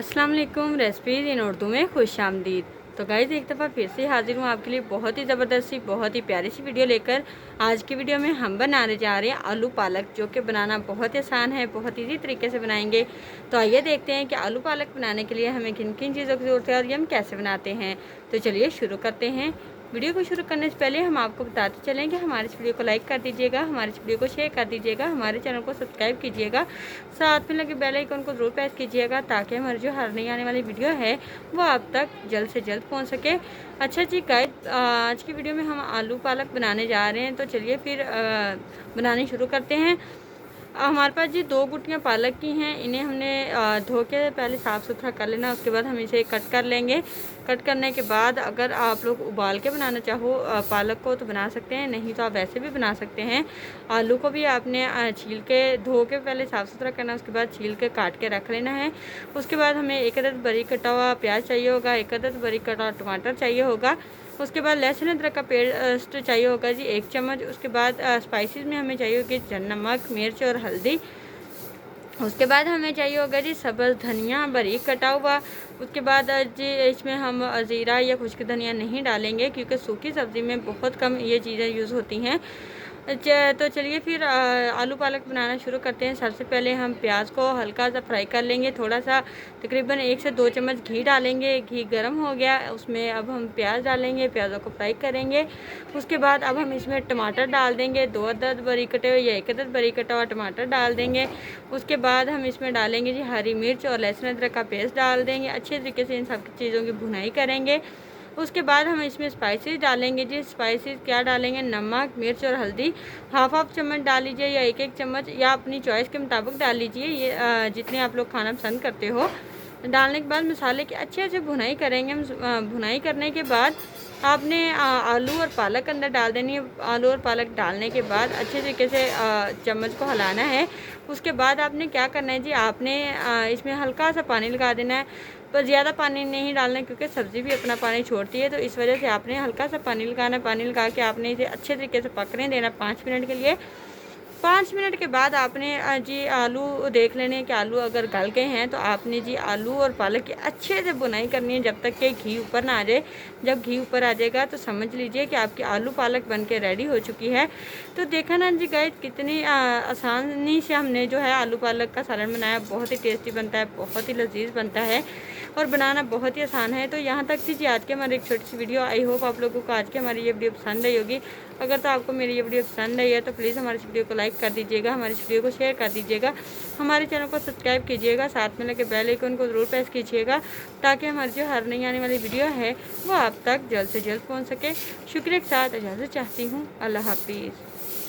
अस्सलाम वालेकुम। रेसिपीज़ इन उर्दू में खुशामदीद। तो गाइस एक दफ़ा फिर से हाजिर हूँ आपके लिए बहुत ही ज़बरदस्त सी बहुत ही प्यारी सी वीडियो लेकर। आज की वीडियो में हम बनाने जा रहे हैं आलू पालक, जो कि बनाना बहुत ही आसान है, बहुत ईजी तरीके से बनाएंगे। तो आइए देखते हैं कि आलू पालक बनाने के लिए हमें किन किन चीज़ों की ज़रूरत है और ये हम कैसे बनाते हैं। तो चलिए शुरू करते हैं। वीडियो को शुरू करने से पहले हम आपको बताते चलें कि हमारे इस वीडियो को लाइक कर दीजिएगा, हमारे इस वीडियो को शेयर कर दीजिएगा, हमारे चैनल को सब्सक्राइब कीजिएगा, साथ में लगे बेल आइकन को ज़रूर प्रेस कीजिएगा ताकि हमारी जो हर नई आने वाली वीडियो है वो आप तक जल्द से जल्द पहुंच सके। अच्छा जी गाइस, आज की वीडियो में हम आलू पालक बनाने जा रहे हैं। तो चलिए फिर बनानी शुरू करते हैं। हमारे पास जी 2 गुटियाँ पालक की हैं। इन्हें हमने धो के पहले साफ़ सुथरा कर लेना, उसके बाद हम इसे कट कर लेंगे। कट करने के बाद अगर आप लोग उबाल के बनाना चाहो पालक को तो बना सकते हैं, नहीं तो आप वैसे भी बना सकते हैं। आलू को भी आपने छील के धो के पहले साफ़ सुथरा करना, उसके बाद छील के काट के रख लेना है। उसके बाद हमें 1 अदद बारीक कटा हुआ प्याज चाहिए होगा, 1 अदद बारीक कटा हुआ टमाटर चाहिए होगा। उसके बाद लहसुन अदरक का पेस्ट चाहिए होगा जी 1 चम्मच। उसके बाद स्पाइसेस में हमें चाहिए होगी नमक, मिर्च और हल्दी। उसके बाद हमें चाहिए होगा जी सब्ज़ धनिया बारीक कटा हुआ। उसके बाद जी इसमें हम ज़ीरा या खुश्क धनिया नहीं डालेंगे क्योंकि सूखी सब्ज़ी में बहुत कम ये चीज़ें यूज़ होती हैं। तो चलिए फिर आलू पालक बनाना शुरू करते हैं। सबसे पहले हम प्याज को हल्का सा फ्राई कर लेंगे, थोड़ा सा तकरीबन 1 से 2 चम्मच घी डालेंगे। घी गर्म हो गया, उसमें अब हम प्याज डालेंगे, प्याज़ों को फ्राई करेंगे। उसके बाद अब हम इसमें टमाटर डाल देंगे, 2 अदद बारीक कटे हुए या 1 अदद बारीक कटा हुआ टमाटर डाल देंगे। उसके बाद हम इसमें डालेंगे जी हरी मिर्च और लहसुन अदरक का पेस्ट डाल देंगे। अच्छे तरीके से इन सब चीज़ों की भुनाई करेंगे। उसके बाद हम इसमें स्पाइसेस डालेंगे जी। स्पाइसेस क्या डालेंगे, नमक, मिर्च और हल्दी हाफ चम्मच डाल लीजिए या 1 चम्मच, या अपनी चॉइस के मुताबिक डाल लीजिए। ये जितने आप लोग खाना पसंद करते हो। डालने के बाद मसाले की अच्छे से भुनाई करेंगे। भुनाई करने के बाद आपने आलू और पालक अंदर डाल देनी है। आलू और पालक डालने के बाद अच्छे तरीके से चम्मच को हिलाना है। उसके बाद आपने क्या करना है जी, आपने इसमें हल्का सा पानी लगा देना है, पर ज़्यादा पानी नहीं डालना है क्योंकि सब्ज़ी भी अपना पानी छोड़ती है। तो इस वजह से आपने हल्का सा पानी लगाना है। पानी लगा के आपने इसे अच्छे तरीके से पकने देना 5 मिनट के लिए। 5 मिनट के बाद आपने जी आलू देख लेने कि आलू अगर गल गए हैं तो आपने जी आलू और पालक की अच्छे से बुनाई करनी है जब तक कि घी ऊपर ना आ जाए। जब घी ऊपर आ जाएगा तो समझ लीजिए कि आपकी आलू पालक बन के रेडी हो चुकी है। तो देखा ना जी गाइस, कितनी आसानी से हमने जो है आलू पालक का सालन बनाया। बहुत ही टेस्टी बनता है, बहुत ही लजीज बनता है और बनाना बहुत ही आसान है। तो यहाँ तक थी जी आज की हमारी एक छोटी सी वीडियो। आई होप आप लोगों को आज की हमारी ये वीडियो पसंद आई होगी। अगर तो आपको मेरी ये वीडियो पसंद आई है तो प्लीज़ हमारी इस वीडियो को लाइक कर दीजिएगा, हमारी इस वीडियो को शेयर कर दीजिएगा, हमारे चैनल को सब्सक्राइब कीजिएगा, साथ में लगे बेल आइकन को ज़रूर प्रेस कीजिएगा ताकि हमारी जो हर नई आने वाली वीडियो है वो आप तक जल्द से जल्द पहुँच सके। शुक्रिया के साथ इजाज़त चाहती हूँ। अल्लाह हाफिज़।